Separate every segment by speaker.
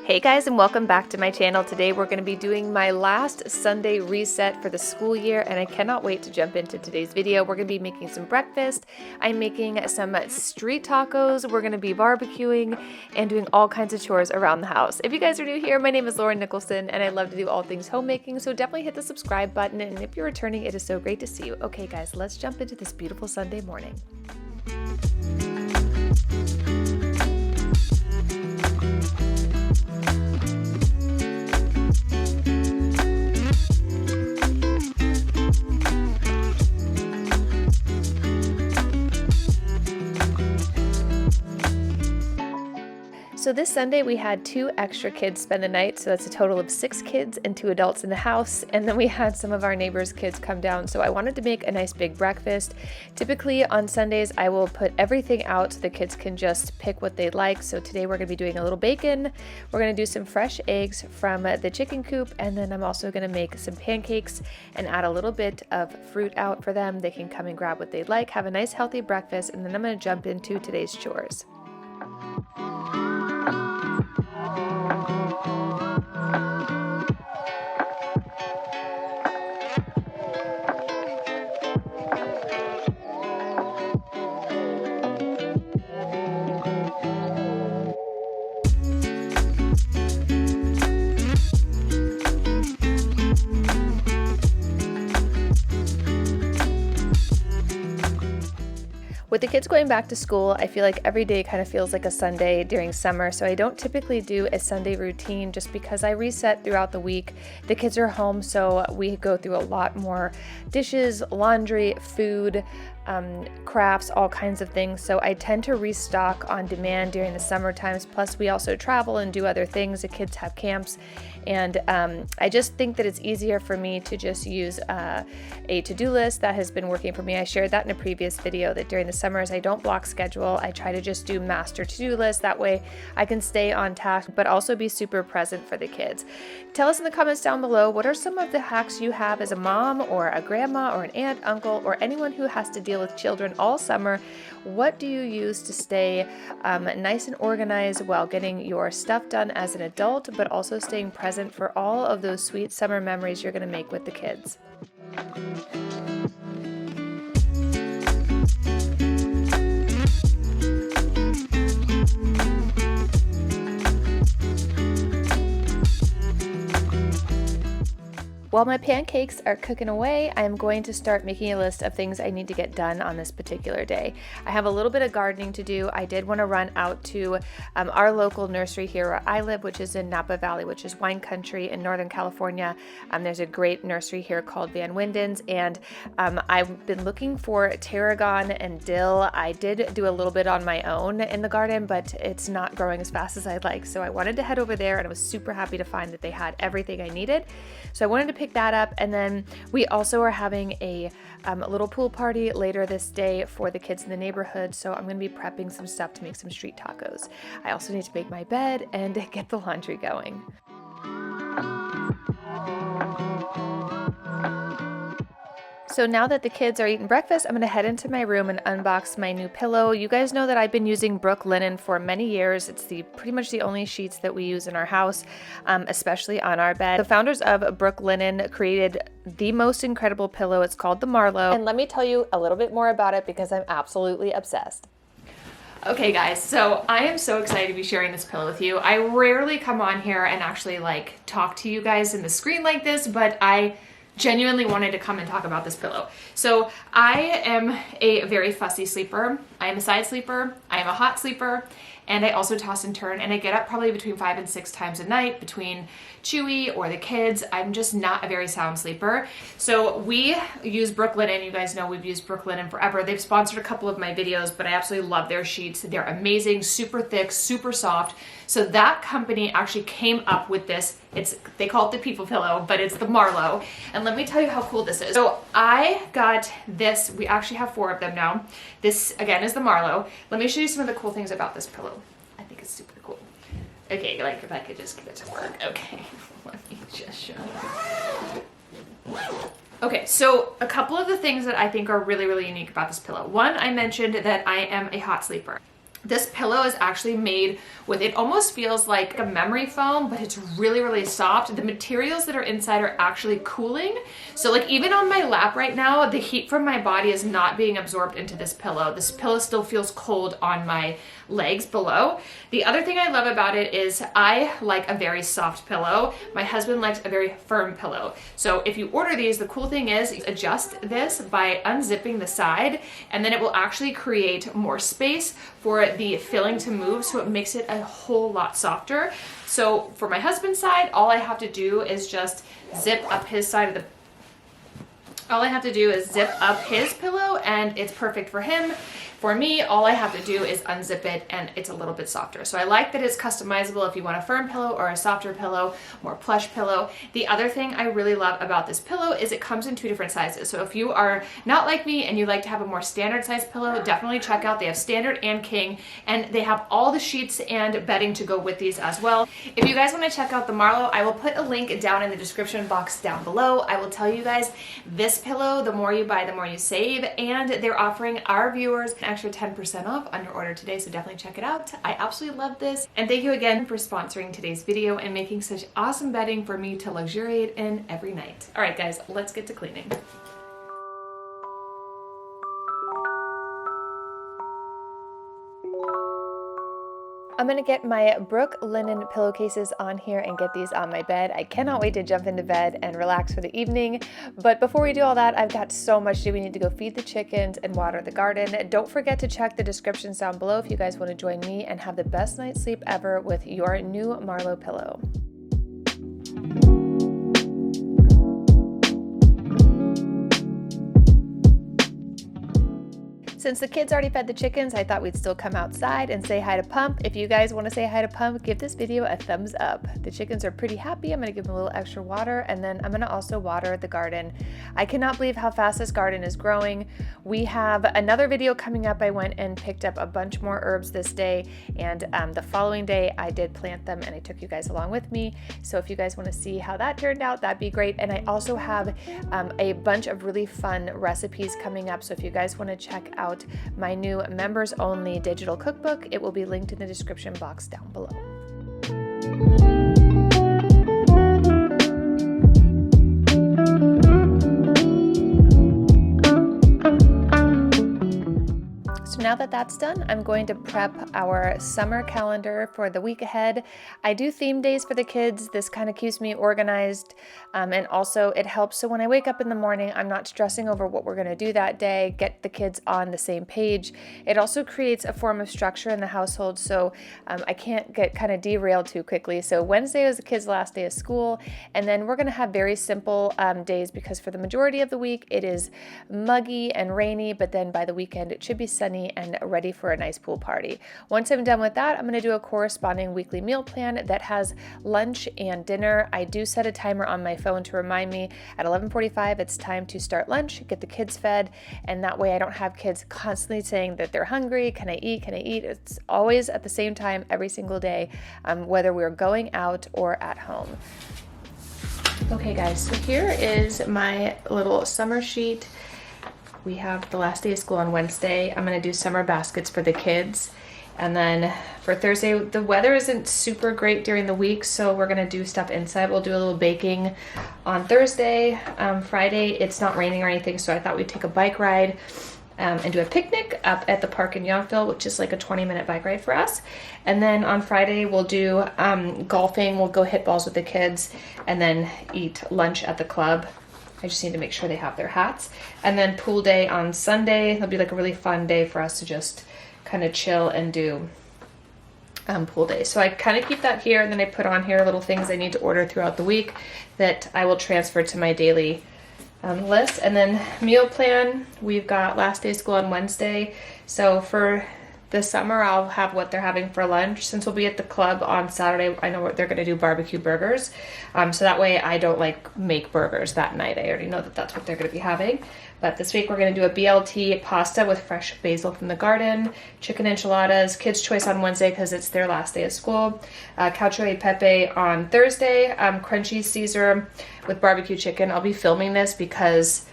Speaker 1: Hey guys, and welcome back to my channel. Today we're going to be doing my last Sunday reset for the school year, and I cannot wait to jump into today's video. We're going to be making some breakfast. I'm making some street tacos. We're going to be barbecuing and doing all kinds of chores around the house. If you guys are new here, my name is Nicholsen, and I love to do all things homemaking, so definitely hit the subscribe button, and if you're returning, it is so great to see you. Okay guys, let's jump into this beautiful Sunday morning. So this Sunday we had 2 extra kids spend the night, so that's a total of 6 kids and 2 adults in the house, and then we had some of our neighbors' kids come down, so I wanted to make a nice big breakfast. Typically on Sundays I will put everything out so the kids can just pick what they like, so today we're going to be doing a little bacon, we're going to do some fresh eggs from the chicken coop, and then I'm also going to make some pancakes and add a little bit of fruit out for them. They can come and grab what they'd like, have a nice healthy breakfast, and then I'm going to jump into today's chores. With the kids going back to school, I feel like every day kind of feels like a Sunday during summer, so I don't typically do a Sunday routine just because I reset throughout the week. The kids are home, so we go through a lot more dishes, laundry, food, crafts, all kinds of things. So I tend to restock on demand during the summer times. Plus we also travel and do other things. The kids have camps, and I just think that it's easier for me to just use a to-do list that has been working for me. I shared that in a previous video that during the summers I don't block schedule. I try to just do master to-do lists. That way I can stay on task but also be super present for the kids. Tell us in the comments down below, what are some of the hacks you have as a mom or a grandma or an aunt, uncle, or anyone who has to deal with children all summer? What do you use to stay nice and organized while getting your stuff done as an adult, but also staying present for all of those sweet summer memories you're going to make with the kids? While my pancakes are cooking away, I'm going to start making a list of things I need to get done on this particular day. I have a little bit of gardening to do. I did want to run out to our local nursery here where I live, which is in Napa Valley, which is wine country in Northern California. There's a great nursery here called Van Winden's, and I've been looking for tarragon and dill. I did do a little bit on my own in the garden, but it's not growing as fast as I'd like. So I wanted to head over there, and I was super happy to find that they had everything I needed. So I wanted to pick that up, and then we also are having a little pool party later this day for the kids in the neighborhood, so I'm going to be prepping some stuff to make some street tacos. I also need to make my bed and get the laundry going. So now that the kids are eating breakfast, I'm going to head into my room and unbox my new pillow. You guys know that I've been using Brook linen for many years. It's pretty much the only sheets that we use in our house, especially on our bed. The founders of Brook Linen created the most incredible pillow. It's called the Marlowe. And let me tell you a little bit more about it because I'm absolutely obsessed. Okay guys, so I am so excited to be sharing this pillow with you. I rarely come on here and actually talk to you guys in the screen like this, but I genuinely wanted to come and talk about this pillow. So I am a very fussy sleeper. I am a side sleeper. I am a hot sleeper. And I also toss and turn, and I get up probably between 5 and 6 times a night between Chewy or the kids. I'm just not a very sound sleeper. So we use Brook Linen. You guys know we've used Brook Linen forever. They've sponsored a couple of my videos, but I absolutely love their sheets. They're amazing, super thick, super soft. So that company actually came up with this. They call it the People Pillow, but it's the Marlowe. And let me tell you how cool this is. So I got this. We actually have 4 of them now. This again is the Marlowe. Let me show you some of the cool things about this pillow. I think it's super cool. Okay, if I could just get it to work. Okay, let me just show you. Okay, so a couple of the things that I think are really, really unique about this pillow. One, I mentioned that I am a hot sleeper. This pillow is actually made with, it almost feels like a memory foam, but it's really, really soft. The materials that are inside are actually cooling. So like even on my lap right now, the heat from my body is not being absorbed into this pillow. This pillow still feels cold on my legs below. The other thing I love about it is I like a very soft pillow. My husband likes a very firm pillow. So if you order these, the cool thing is you adjust this by unzipping the side, and then it will actually create more space for the filling to move, so it makes it a whole lot softer. So for my husband's side, all I have to do is just zip up his side of the pillow and it's perfect for him. For me, all I have to do is unzip it and it's a little bit softer. So I like that it's customizable if you want a firm pillow or a softer pillow, more plush pillow. The other thing I really love about this pillow is it comes in 2 different sizes. So if you are not like me and you like to have a more standard size pillow, definitely check out. They have standard and king, and they have all the sheets and bedding to go with these as well. If you guys want to check out the Marlowe, I will put a link down in the description box down below. I will tell you guys, this pillow, the more you buy, the more you save, and they're offering our viewers an extra 10% off on your order today, so definitely check it out. I absolutely love this, and thank you again for sponsoring today's video and making such awesome bedding for me to luxuriate in every night. All right guys, let's get to cleaning. I'm gonna get my Brook linen pillowcases on here and get these on my bed. I cannot wait to jump into bed and relax for the evening. But before we do all that, I've got so much to do. We need to go feed the chickens and water the garden. Don't forget to check the descriptions down below if you guys want to join me and have the best night's sleep ever with your new Marlowe pillow. Since the kids already fed the chickens, I thought we'd still come outside and say hi to Pump. If you guys want to say hi to Pump, give this video a thumbs up. The chickens are pretty happy. I'm going to give them a little extra water, and then I'm going to also water the garden. I cannot believe how fast this garden is growing. We have another video coming up. I went and picked up a bunch more herbs this day, and the following day I did plant them, and I took you guys along with me. So if you guys want to see how that turned out, that'd be great. And I also have a bunch of really fun recipes coming up. So if you guys want to check out my new members only digital cookbook, it will be linked in the description box down below. So now that that's done, I'm going to prep our summer calendar for the week ahead. I do theme days for the kids. This kind of keeps me organized, and also it helps so when I wake up in the morning, I'm not stressing over what we're going to do that day, get the kids on the same page. It also creates a form of structure in the household, so I can't get kind of derailed too quickly. So Wednesday was the kids' last day of school, and then we're going to have very simple days because for the majority of the week it is muggy and rainy, but then by the weekend it should be sunny and ready for a nice pool party. Once I'm done with that, I'm going to do a corresponding weekly meal plan that has lunch and dinner. I do set a timer on my phone to remind me at 11:45 it's time to start lunch, get the kids fed, and that way I don't have kids constantly saying that they're hungry, can I eat, can I eat? It's always at the same time every single day, whether we're going out or at home. Okay guys, so here is my little summer sheet. We have the last day of school on Wednesday. I'm going to do summer baskets for the kids. And then for Thursday, the weather isn't super great during the week, so we're going to do stuff inside. We'll do a little baking on Thursday. Friday, it's not raining or anything, so I thought we'd take a bike ride and do a picnic up at the park in Yountville, which is like a 20-minute bike ride for us. And then on Friday, we'll do golfing. We'll go hit balls with the kids and then eat lunch at the club. I just need to make sure they have their hats. And then pool day on Sunday. It'll be like a really fun day for us to just kind of chill and do pool day. So I kind of keep that here, and then I put on here little things I need to order throughout the week that I will transfer to my daily list. And then meal plan, we've got last day of school on Wednesday. So for this summer, I'll have what they're having for lunch. Since we'll be at the club on Saturday, I know what they're going to do, barbecue burgers. So that way I don't like make burgers that night. I already know that that's what they're going to be having. But this week we're going to do a BLT pasta with fresh basil from the garden, chicken enchiladas, kids' choice on Wednesday because it's their last day of school, cacio e pepe on Thursday, crunchy Caesar with barbecue chicken. I'll be filming this because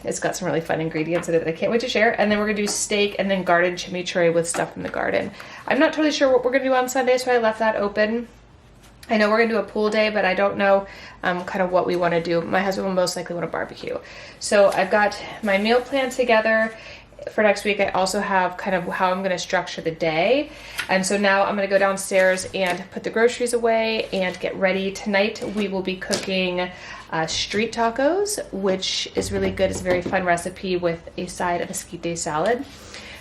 Speaker 1: It's got some really fun ingredients in it that I can't wait to share. And then we're gonna do steak and then garden chimichurri with stuff from the garden. I'm not totally sure what we're gonna do on Sunday, so I left that open. I know we're gonna do a pool day, but I don't know kind of what we wanna do. My husband will most likely wanna barbecue. So I've got my meal plan together for next week. I also have kind of how I'm gonna structure the day. And so now I'm gonna go downstairs and put the groceries away and get ready. Tonight we will be cooking street tacos, which is really good. It's a very fun recipe with a side of esquite salad.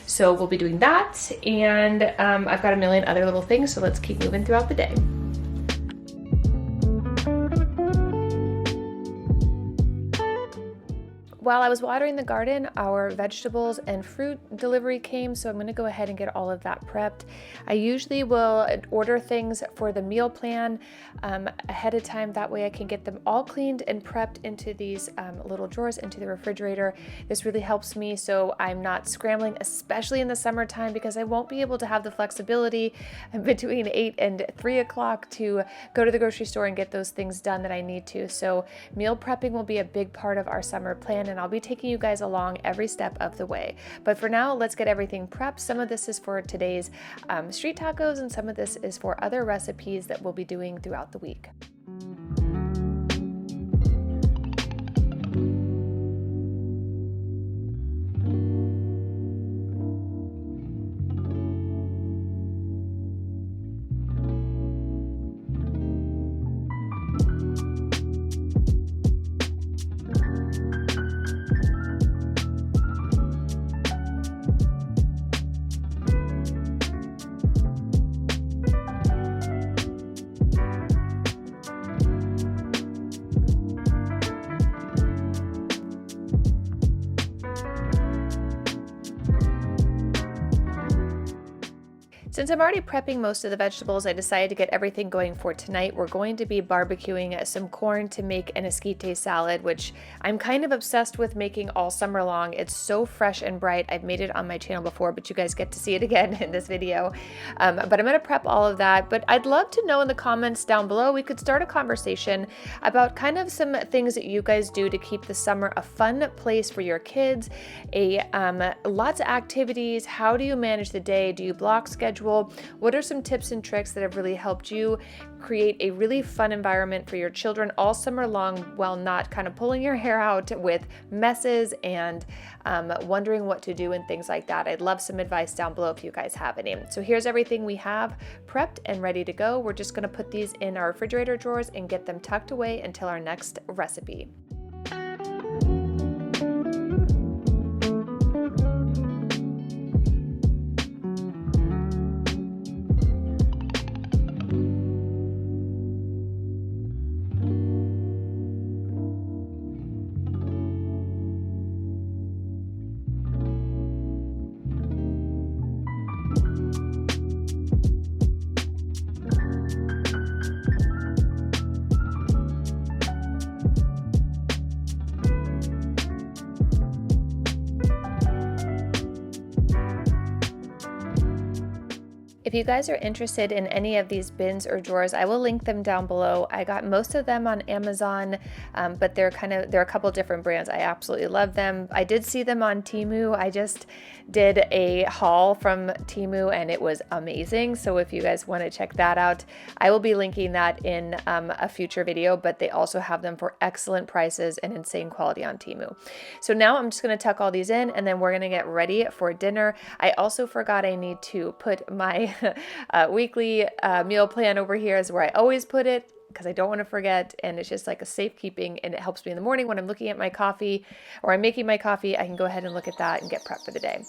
Speaker 1: So we'll be doing that. And I've got a million other little things, so let's keep moving throughout the day. While I was watering the garden, our vegetables and fruit delivery came, so I'm gonna go ahead and get all of that prepped. I usually will order things for the meal plan ahead of time. That way I can get them all cleaned and prepped into these little drawers into the refrigerator. This really helps me so I'm not scrambling, especially in the summertime, because I won't be able to have the flexibility between 8 and 3 o'clock to go to the grocery store and get those things done that I need to. So meal prepping will be a big part of our summer plan, and I'll be taking you guys along every step of the way. But for now, let's get everything prepped. Some of this is for today's street tacos, and some of this is for other recipes that we'll be doing throughout the week. Since I'm already prepping most of the vegetables, I decided to get everything going for tonight. We're going to be barbecuing some corn to make an esquite salad, which I'm kind of obsessed with making all summer long. It's so fresh and bright. I've made it on my channel before, but you guys get to see it again in this video. But I'm gonna prep all of that. But I'd love to know in the comments down below, we could start a conversation about kind of some things that you guys do to keep the summer a fun place for your kids, lots of activities. How do you manage the day? Do you block schedule? What are some tips and tricks that have really helped you create a really fun environment for your children all summer long while not kind of pulling your hair out with messes and wondering what to do and things like that? I'd love some advice down below if you guys have any. So here's everything we have prepped and ready to go. We're just going to put these in our refrigerator drawers and get them tucked away until our next recipe. If you guys are interested in any of these bins or drawers, I will link them down below. I got most of them on Amazon, but they're a couple different brands. I absolutely love them. I did see them on Temu. I just did a haul from Temu and it was amazing. So if you guys want to check that out, I will be linking that in a future video, but they also have them for excellent prices and insane quality on Temu. So now I'm just going to tuck all these in and then we're going to get ready for dinner. I also forgot I need to put my weekly meal plan over here is where I always put it because I don't want to forget, and it's just like a safekeeping, and it helps me in the morning when I'm looking at my coffee or I'm making my coffee. I can go ahead and look at that and get prepped for the day.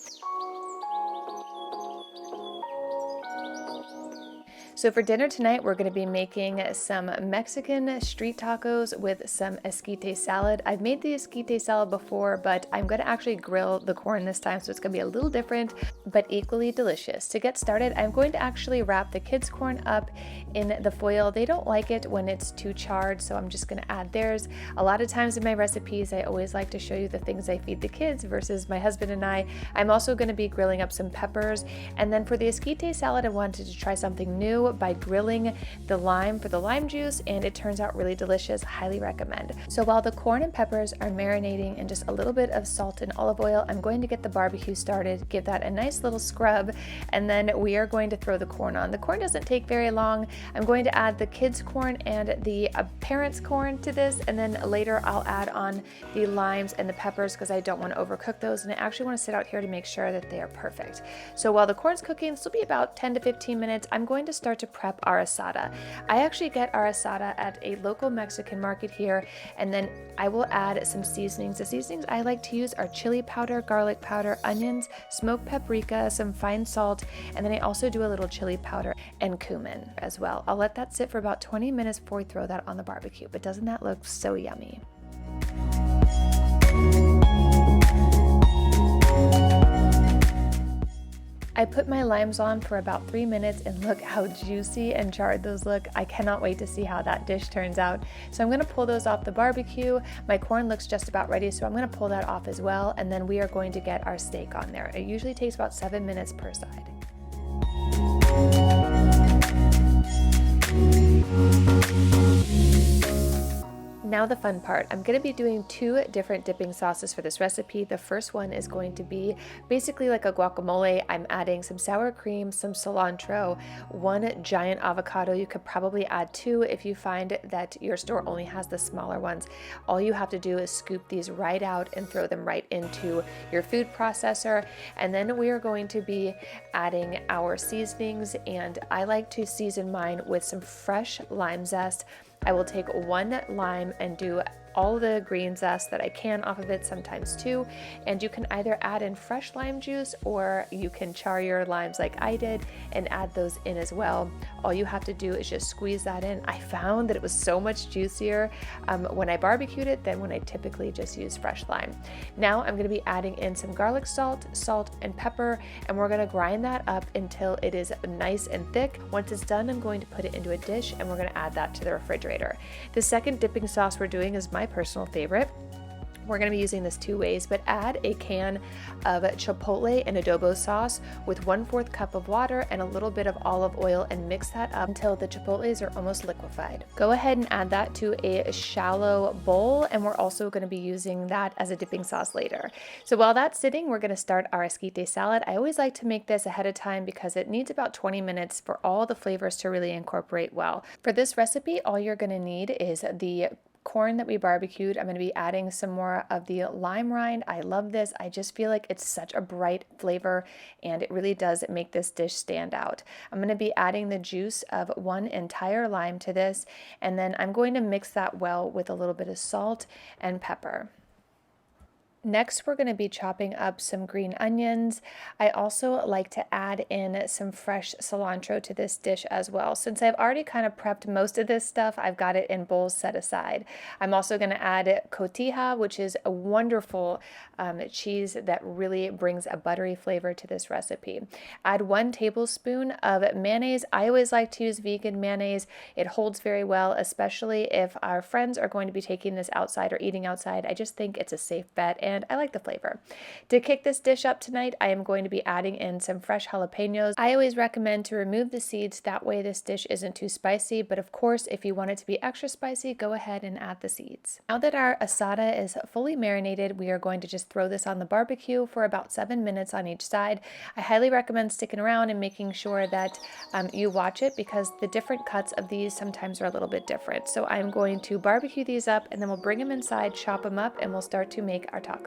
Speaker 1: So for dinner tonight, we're going to be making some Mexican street tacos with some esquite salad. I've made the esquite salad before, but I'm going to actually grill the corn this time, so it's going to be a little different, but equally delicious. To get started, I'm going to actually wrap the kids' corn up in the foil. They don't like it when it's too charred, so I'm just going to add theirs. A lot of times in my recipes, I always like to show you the things I feed the kids versus my husband and I. I'm also going to be grilling up some peppers, and then for the esquite salad, I wanted to try something new. cilantro by grilling the lime for the lime juice, and it turns out really delicious. Highly recommend. So while the corn and peppers are marinating in just a little bit of salt and olive oil, I'm going to get the barbecue started, give that a nice little scrub, and then we are going to throw the corn on. The corn doesn't take very long. I'm going to add the kids' corn and the parents' corn to this, and then later I'll add on the limes and the peppers because I don't want to overcook those, and I actually want to sit out here to make sure that they are perfect. So while the corn's cooking, this will be about 10 to 15 minutes, I'm going to start to prep our asada. I actually get our asada at a local Mexican market here, and then I will add some seasonings. The seasonings I like to use are chili powder, garlic powder, onions, smoked paprika, some fine salt, and then I also do a little chili powder and cumin as well. I'll let that sit for about 20 minutes before we throw that on the barbecue, but doesn't that look so yummy? I put my limes on for about 3 minutes, and look how juicy and charred those look. I cannot wait to see how that dish turns out. So I'm gonna pull those off the barbecue. My corn looks just about ready, so I'm gonna pull that off as well, and then we are going to get our steak on there. It usually takes about 7 minutes per side. Now the fun part. I'm going to be doing 2 different dipping sauces for this recipe. The first one is going to be basically like a guacamole. I'm adding some sour cream, some cilantro, 1 giant avocado. You could probably add 2 if you find that your store only has the smaller ones. All you have to do is scoop these right out and throw them right into your food processor. And then we are going to be adding our seasonings, and I like to season mine with some fresh lime zest. I will take 1 lime and do all the green zest that I can off of it, sometimes 2, and you can either add in fresh lime juice or you can char your limes like I did and add those in as well. All you have to do is just squeeze that in. I found that it was so much juicier when I barbecued it than when I typically just use fresh lime. Now I'm going to be adding in some garlic salt, and pepper, and we're going to grind that up until it is nice and thick. Once it's done, I'm going to put it into a dish and we're going to add that to the refrigerator. The second dipping sauce we're doing is my personal favorite. We're going to be using this 2 ways, but add a can of chipotle and adobo sauce with 1/4 cup of water and a little bit of olive oil, and mix that up until the chipotles are almost liquefied. Go ahead and add that to a shallow bowl, and we're also going to be using that as a dipping sauce later. So while that's sitting, we're going to start our esquite salad. I always like to make this ahead of time because it needs about 20 minutes for all the flavors to really incorporate well. For this recipe, all you're going to need is the corn that we barbecued. I'm going to be adding some more of the lime rind. I love this. I just feel like it's such a bright flavor and it really does make this dish stand out. I'm going to be adding the juice of 1 entire lime to this, and then I'm going to mix that well with a little bit of salt and pepper. Next, we're going to be chopping up some green onions. I also like to add in some fresh cilantro to this dish as well. Since I've already kind of prepped most of this stuff, I've got it in bowls set aside. I'm also going to add cotija, which is a wonderful cheese that really brings a buttery flavor to this recipe. Add 1 tablespoon of mayonnaise. I always like to use vegan mayonnaise. It holds very well, especially if our friends are going to be taking this outside or eating outside. I just think it's a safe bet, and I like the flavor. To kick this dish up tonight, I am going to be adding in some fresh jalapenos. I always recommend to remove the seeds, that way this dish isn't too spicy, but of course, if you want it to be extra spicy, go ahead and add the seeds. Now that our asada is fully marinated, we are going to just throw this on the barbecue for about 7 minutes on each side. I highly recommend sticking around and making sure that you watch it, because the different cuts of these sometimes are a little bit different. So I'm going to barbecue these up, and then we'll bring them inside, chop them up, and we'll start to make our tacos.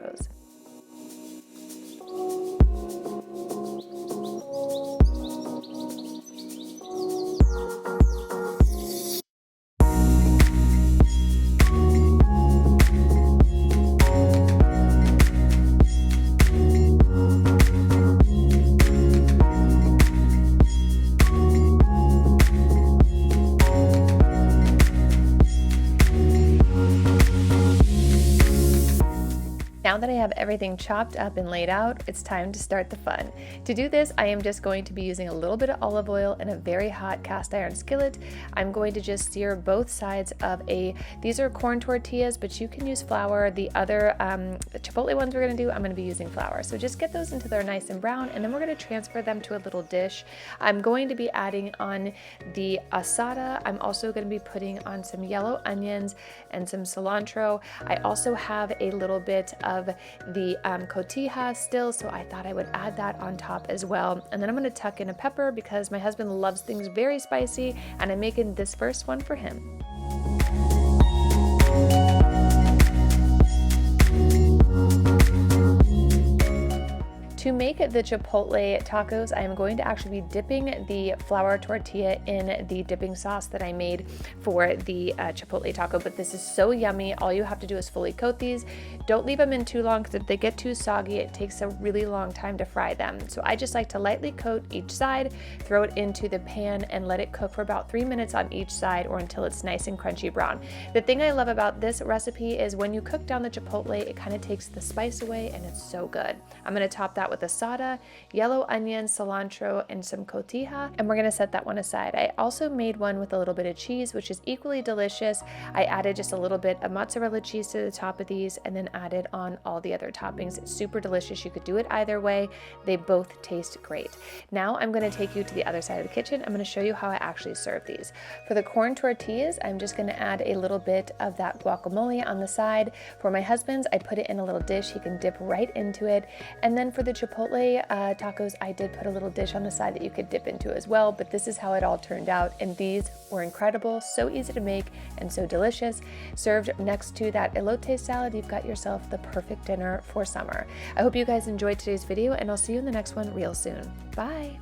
Speaker 1: Now that I have everything chopped up and laid out, it's time to start the fun. To do this, I am just going to be using a little bit of olive oil in a very hot cast iron skillet. I'm going to just sear both sides of these are corn tortillas, but you can use flour. The other chipotle ones we're going to do, I'm going to be using flour. So just get those until they're nice and brown, and then we're going to transfer them to a little dish. I'm going to be adding on the asada. I'm also going to be putting on some yellow onions and some cilantro. I also have a little bit of the cotija still, so I thought I would add that on top as well. And then I'm going to tuck in a pepper because my husband loves things very spicy, and I'm making this first one for him. To make the chipotle tacos, I am going to actually be dipping the flour tortilla in the dipping sauce that I made for the chipotle taco, but this is so yummy. All you have to do is fully coat these. Don't leave them in too long because if they get too soggy, it takes a really long time to fry them. So I just like to lightly coat each side, throw it into the pan, and let it cook for about 3 minutes on each side or until it's nice and crunchy brown. The thing I love about this recipe is when you cook down the chipotle, it kind of takes the spice away and it's so good. I'm going to top that with asada, yellow onion, cilantro, and some cotija, and we're going to set that one aside. I also made one with a little bit of cheese, which is equally delicious. I added just a little bit of mozzarella cheese to the top of these and then added on all the other toppings. It's super delicious. You could do it either way. They both taste great. Now I'm going to take you to the other side of the kitchen. I'm going to show you how I actually serve these. For the corn tortillas, I'm just going to add a little bit of that guacamole on the side. For my husband's, I put it in a little dish. He can dip right into it. And then for the chipotle tacos, I did put a little dish on the side that you could dip into as well, but this is how it all turned out, and these were incredible, so easy to make and so delicious. Served next to that elote salad, you've got yourself the perfect dinner for summer. I hope you guys enjoyed today's video, and I'll see you in the next one real soon. Bye!